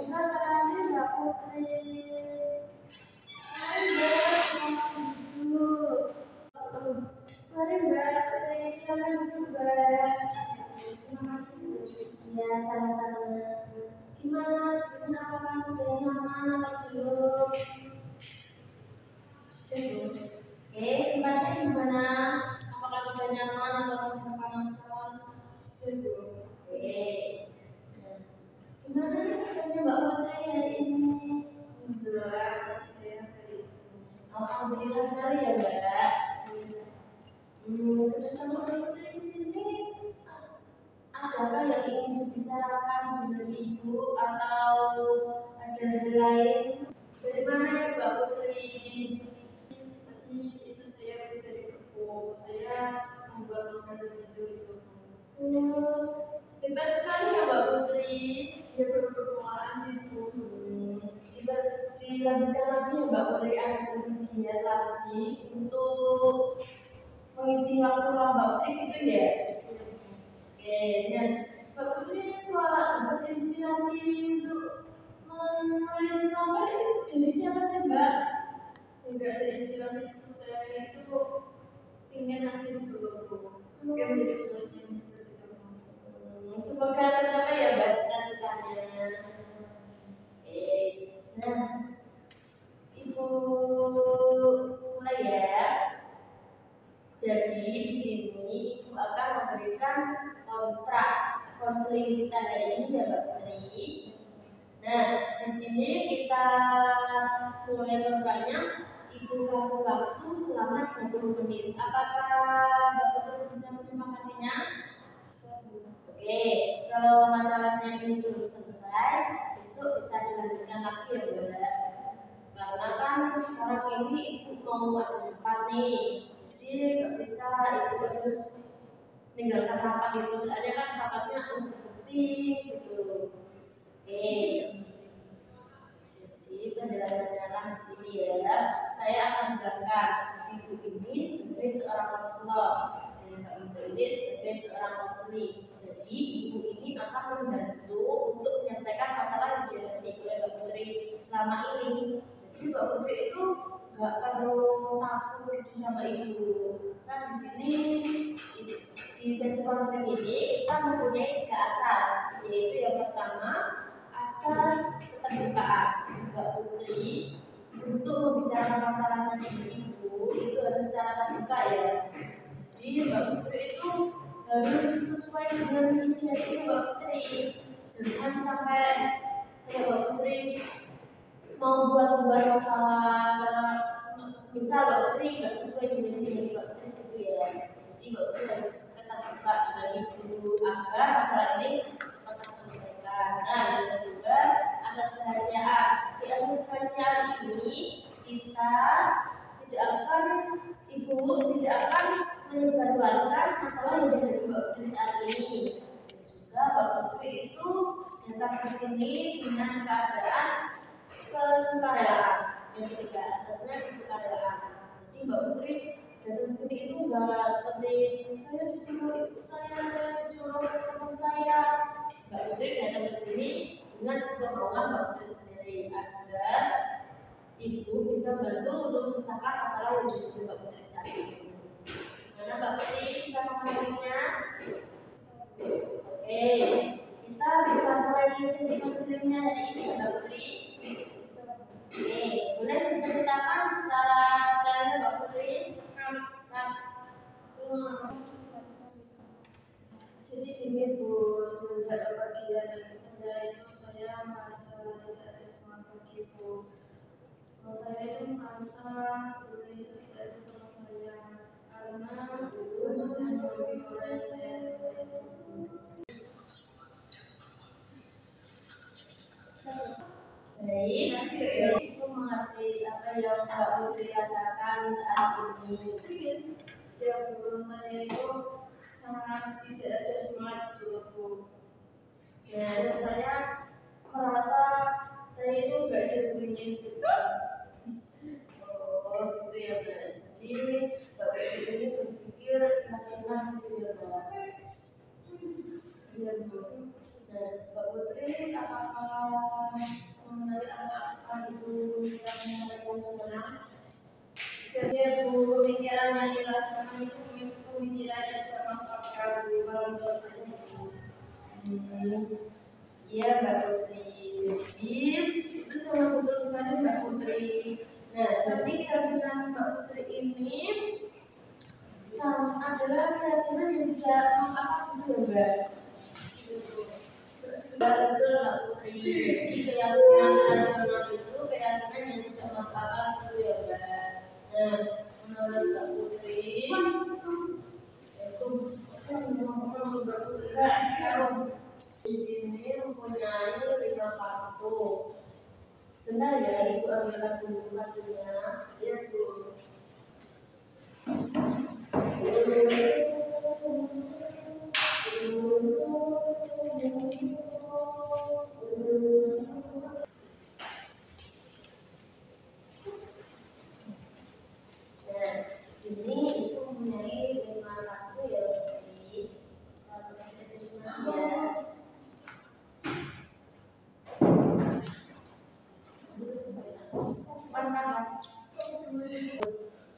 bisa tadi Mbak Putri. Mari Mbak, duduk. Mari Mbak Putri, silakan duduk Mbak. Terima kasih. Ya, sama-sama. Gimana duduknya? Apakah sudah nyaman atau belum? Sudah belum? Oke, tempatnya gimana? Apakah sudah nyaman atau masih kepanasan? Sudah belum? Oke. Gimana nih keadaannya Mbak Putri hari ini? Alhamdulillah sekali ya Mbak. Kedatangan Mbak Putri di sini, adakah yang ingin dibicarakan dengan Ibu atau ada hal lain? Dari mana ya Mbak Putri? Tadi itu saya dari Kepo, saya membuat novel visual itu. Hebat sekali ya Mbak Putri. Ya berpermulaan sih Bu. Dilanjutkan lagi ya Mbak Putri, ada kegiatan lagi untuk mengisi waktu luang Mbak Putri gitu ya. Oke, dan Mbak Putri dapat inspirasi untuk menulis novel itu dari siapa sih Mbak? Enggak ada inspirasi, saya itu ingin ngasih dulu Bu. Oke, menjadi penulis yang semoga tercapai ya Mbak cita-citanya. Nah, Ibu mulai ya. Jadi di sini Ibu akan memberikan kontrak konseling kita hari ini ya Mbak Putri. Nah, di sini kita mulai kontraknya. Ibu kasih waktu selama 30 menit. Apakah Mbak Putri bisa menyepakatinya? Oke, kalau masalahnya ini belum selesai, besok bisa dilanjutkan lagi ya Mbak. Karena kan sekarang ini Ibu mau ada rapat nih, jadi nggak bisa Ibu harus meninggalkan rapat itu, soalnya kan rapatnya penting gitu. Oke, jadi penjelasannya kan di sini ya. Saya akan menjelaskan Ibu ini sebagai seorang konselor dan Mbak Putri ini sebagai seorang konseling. Jadi Ibu ini akan membantu untuk menyelesaikan masalah yang dihadapi oleh Mbak Putri selama ini. Jadi Mbak Putri itu nggak perlu takut gitu sama Ibu. Kan di sini di sesi konseling ini kita mempunyai 3 asas, yaitu yang pertama asas keterbukaan. Mbak Putri untuk membicarakan masalahnya dengan Ibu itu harus secara terbuka ya. Jadi Mbak Putri itu harus sesuai dengan visi hati Mbak Putri. Jangan sampai Mbak Putri mau buat masalah cara semisal Mbak Putri nggak sesuai dengan visi hati Mbak Putri gitu ya. Jadi Mbak Putri harus terbuka dengan Ibu agar masalah ini cepat terselesaikan. Nah, yang kedua asas kerahasiaan. Di asas kerahasiaan ini kita tidak akan menyebarluaskan masalah yang dihadapi Mbak Putri saat ini. Dan juga Mbak Putri itu datang ke sini dengan keadaan kesukarelaan. Yang ketiga asasnya kesukarelaan. Jadi Mbak Putri datang ke sini itu enggak seperti saya disuruh ibu saya disuruh teman saya. Mbak Putri datang ke sini dengan kemauan Mbak Putri sendiri agar Ibu bisa bantu untuk memecahkan masalah yang dihadapi Mbak Putri saat ini. Mana Mbak Putri bisa memahaminya? Oke, kita bisa mulai sesi konselingnya hari ini ya Mbak Putri. Oke, boleh diceritakan secara detailnya Mbak Putri? Jadi gini Bu, semenjak kepergian saya itu saya merasa tidak ada semangat lagi Bu. Saya itu merasa dulu itu tidak ada sama saya karena dulu sudah lebih orang saya seperti itu. Baik, Ibu mengerti apa yang Mbak Putri rasakan saat ini. Ya Bu, saya itu sangat tidak ada semangat dulu Bu. Ya, dan saya merasa saya itu nggak dipunya hidup. Oh, gitu ya Mbak. Jadi Mbak Putri ini berpikir rasional gitu ya Mbak. Iya Bu. Nah, Mbak Putri Putri, apakah mengenai apa itu yang senang? Jadi Bu, pemikiran yang dirasakan itu pemikiran yang termasuk akal kalau menurut saya itu. Iya Mbak Putri. Jadi itu sangat betul sekali Mbak Putri. Nah, jadi keyakinan Mbak Putri ini adalah keyakinan yang bisa mengapa gitu Mbak. Betul Mbak Putri. Jadi keyakinan rasional itu keyakinan yang tidak masuk akal gitu ya Mbak. Nah, menurut Mbak Putri, Mbak Putri di sini mempunyai 5 kartu. Sebentar ya, Ibu ambilkan dulu kartunya. Ya Bu. Ini itu mempunyai 5 kartu ya Putri. Satu ya.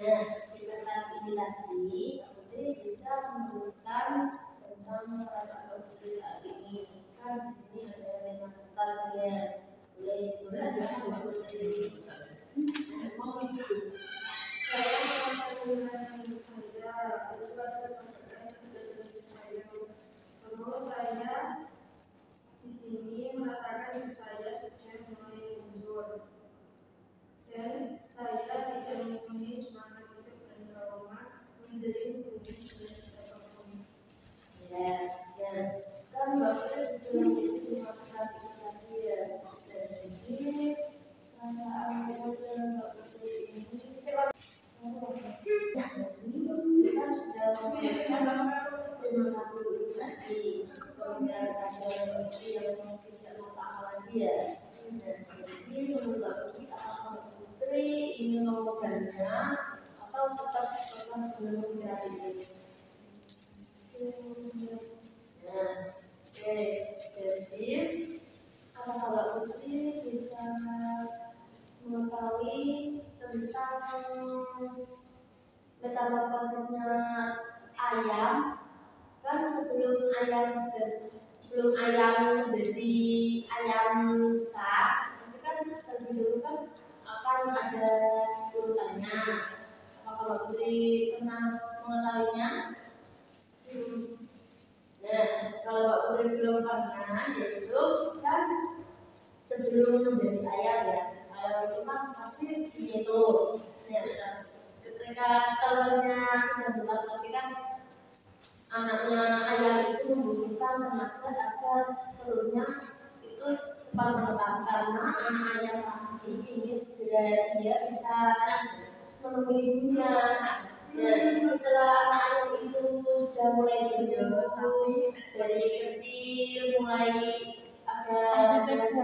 Nah, jika saat ini lagi, Putri bisa menentukan tentang perasaan Putri saat ini. Kan di sini ada 5 kertasnya. Boleh ditulis ya Putri. Mau itu. Saya akan menggunakan saja. Terus saya di sini merasakan hidup saya sudah mulai mundur. Dan saya tidak mempunyai semangat untuk bertrauma menjadi tubuh dan apapun. Ya, kan Bapak itu cuma tadi ya. Jadi perasaan dengan Bapak ini kan sudah membiasakan dengan satu itu tadi pemikiran rasional seperti yang tidak masuk akal lagi ya. Jadi menurut Bapak Putri ingin mengubahnya atau tetap belum pemikiran itu. Nah, oke. Jadi apakah Mbak Putri bisa mengetahui tentang metamorfosisnya ayam? Kan sebelum ayam menjadi ayam besar, itu kan terlebih dahulu kan akan ada urutannya. Apakah Mbak Putri pernah mengetahuinya? Nah, kalau Mbak Putri belum pernah, yaitu kan sebelum menjadi ayam ya, ayam itu kan pasti punya telur. Ya, ketika telurnya sudah bulat, pasti kan anaknya ayam itu membutuhkan tenaga agar telurnya itu cepat menetas karena anak ayam tadi ingin segera dia bisa menemui ibunya. Nah, setelah anak ayam itu sudah mulai berjumpa dari kecil, mulai ada biasa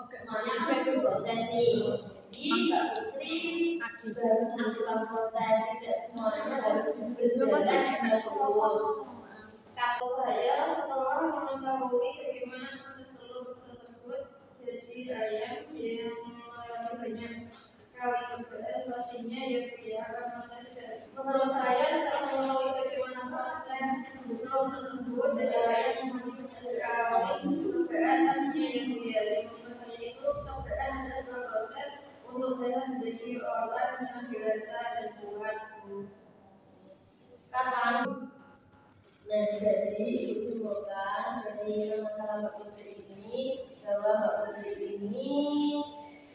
semuanya ada proses nih. Jadi Mbak Putri baru melakukan proses, tidak semuanya harus berjalan dengan mulus. Kalau saya setelah mengetahui bagaimana proses telur tersebut jadi ayam yang melewati banyak sekali cobaan pastinya ya karena saya tidak. Menurut saya setelah mengetahui bagaimana proses telur tersebut jadi ayam yang banyak sekali cobaan pastinya ya menurut saya itu cobaan adalah sebuah proses untuk saya menjadi orang yang dewasa dan kuat. Kapan? Nah, jadi disimpulkan dari masalah Mbak Putri ini bahwa Mbak Putri ini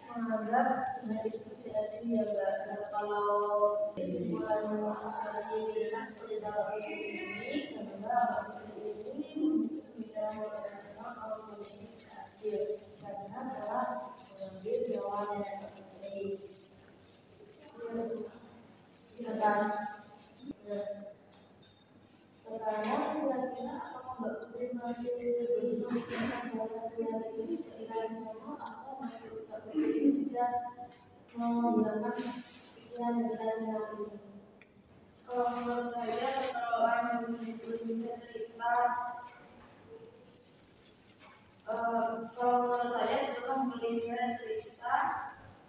menganggap dari seperti tadi ya Mbak, kalau kesimpulan dari seperti Mbak Putri ini bahwa Mbak Putri ini bisa mengatakan kalau menjadi adil karena telah mengambil jawaban dari Mbak Putri. Sekarang kira-kira apakah Mbak Putri masih berpikirkan bahwa hasil ini ketika semua atau masih Mbak Putri sudah menghilangkan pikiran dan ini? Kalau menurut saya kalau orang yang bisa cerita Kalau menurut saya setelah melihat cerita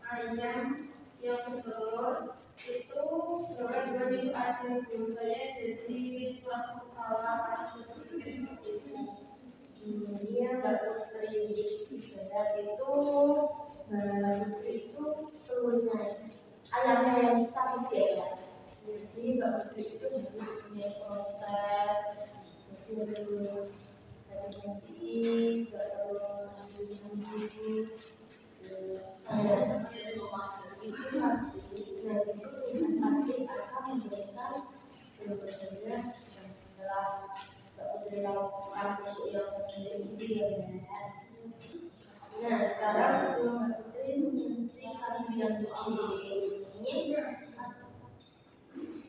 ayam yang bertelur itu dibanding ayam guru saya jadi langsung salah seperti itu. Dia Mbak Putri dan itu telurnya ayamnya yang sakit ya. Jadi Mbak Putri itu harus punya proses nanti nggak terlalu itu pasti akan memberikan sebenarnya setelah lakukan untuk yang terjadi ya. Nah sekarang sebelum Mbak Putri menyelesaikan yang ini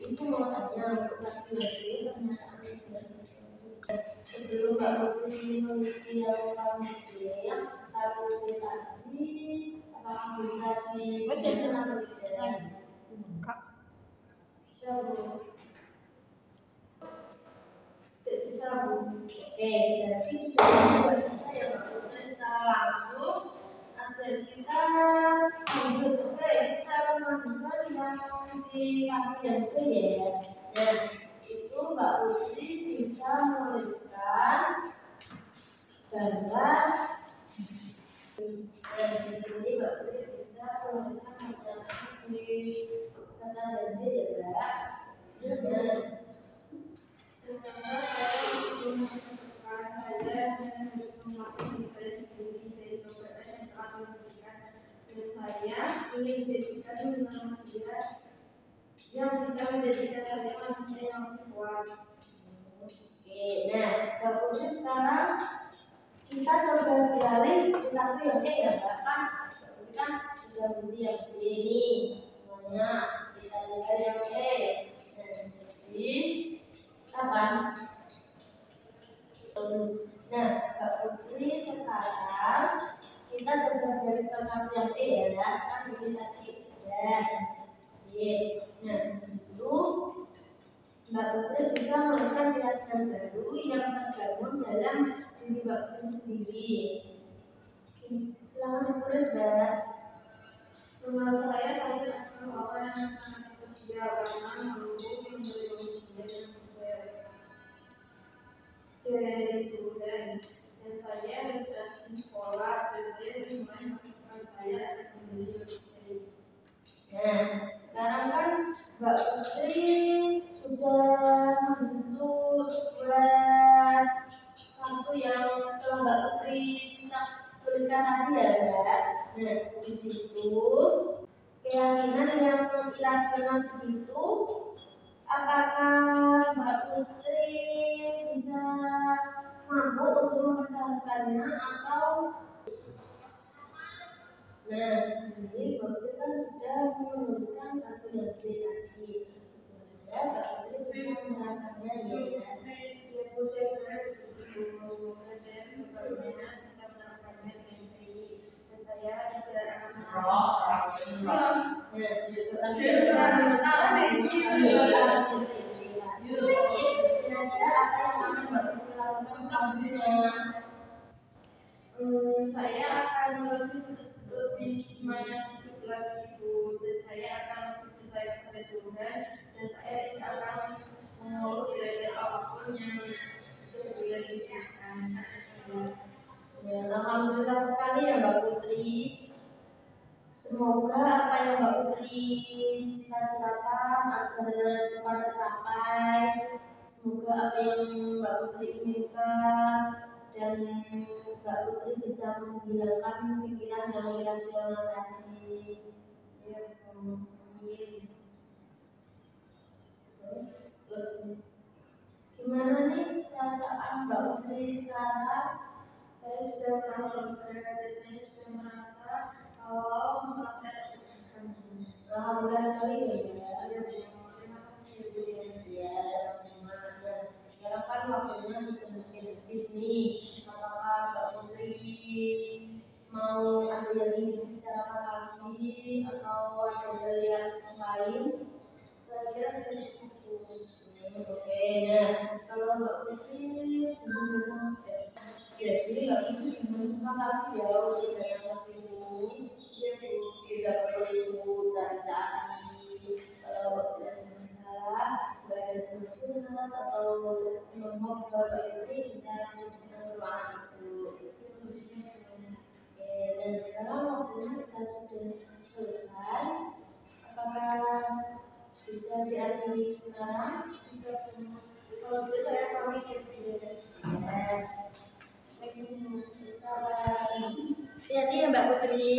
itu mau tanya untuk laki-laki pernyataan sebelum Mbak Putri mengisi yang satu tadi apakah bisa diberikan atau tidak? Bisa Bu. Tidak bisa Bu. Oke, berarti tidak bisa ya Mbak Putri secara langsung. Aja kita lanjut. Oke, kita lanjutkan yang di bagian itu ya. Dan itu Mbak Putri bisa menuliskan gambar dan di sini Mbak Putri bisa menuliskan macam di kata janji ya Mbak. Dan ternyata saya harus melakukan diri saya sendiri jadi coba dan memberikan dan saya ingin menjadikan manusia yang bisa menjadikan saya manusia yang lebih kuat. Oke, nah Mbak Putri sekarang kita coba beralih ke kartu yang ya Mbak kan Mbak kan sudah mengisi yang D ini semuanya kita lihat yang nah jadi kapan? Nah Mbak Putri sekarang kita coba beralih ke kartu yang ya kan ini tadi dan D. Nah disitu Mbak Putri bisa menuliskan keyakinan baru yang terbangun dalam diri Mbak Putri sendiri. Silakan ditulis Mbak. Menurut saya adalah orang yang sangat spesial karena mampu memberi manusia yang baik dari Tuhan. Dan saya harus rajin sekolah dan saya harus mulai masukan saya menjadi lebih baik. Nah, sekarang kan Mbak Putri sudah membentuk sebuah kartu yang telah Mbak Putri tuliskan tadi ya Mbak. Nah di situ keyakinan yang irasional begitu, apakah Mbak Putri bisa mampu untuk mempertahankannya atau? Nah ini Mbak Putri kan sudah menuliskan kartu yang C tadi. Mbak Putri bisa menerapkannya ya. Saya semoga saya bisa menerapkannya dengan baik dan saya tidak akan saya akan lebih semangat lagi Bu dan saya akan percaya pada Tuhan dan saya tidak akan mengeluh dari apapun yang sudah dilakukan. Ya, alhamdulillah sekali ya Mbak Putri. Semoga apa yang Mbak Putri cita-citakan agar cepat tercapai. Semoga apa yang Mbak Putri inginkan dan Mbak Putri bisa menghilangkan pikiran yang irasional tadi. Ya, amin. Terus gimana nih perasaan Mbak Putri sekarang? Saya sudah merasa lega dan saya sudah merasa kalau masalah saya terselesaikan. Alhamdulillah sekali ya. Terima kasih ya Bu ya. Ya, sama-sama. Sekarang kan waktunya sudah habis nih. Apakah Mbak Putri mau ada yang ingin dibicarakan lagi atau ada hal yang lain? Saya kira sudah cukup. Oke, nah kalau Mbak Putri jadi Mbak Putri Terima kasih ya udah datang ke sini. Iya Bu, tidak perlu Ibu cari-cari. Kalau ada masalah, baik ada curhat atau ngobrol Mbak Fitri bisa langsung datang ke ruangan itu. Oke, dan sekarang waktunya kita sudah selesai. Apakah bisa diakhiri sekarang? Bisa. Kalau gitu saya pamit ya. Hati-hati ya Mbak Putri.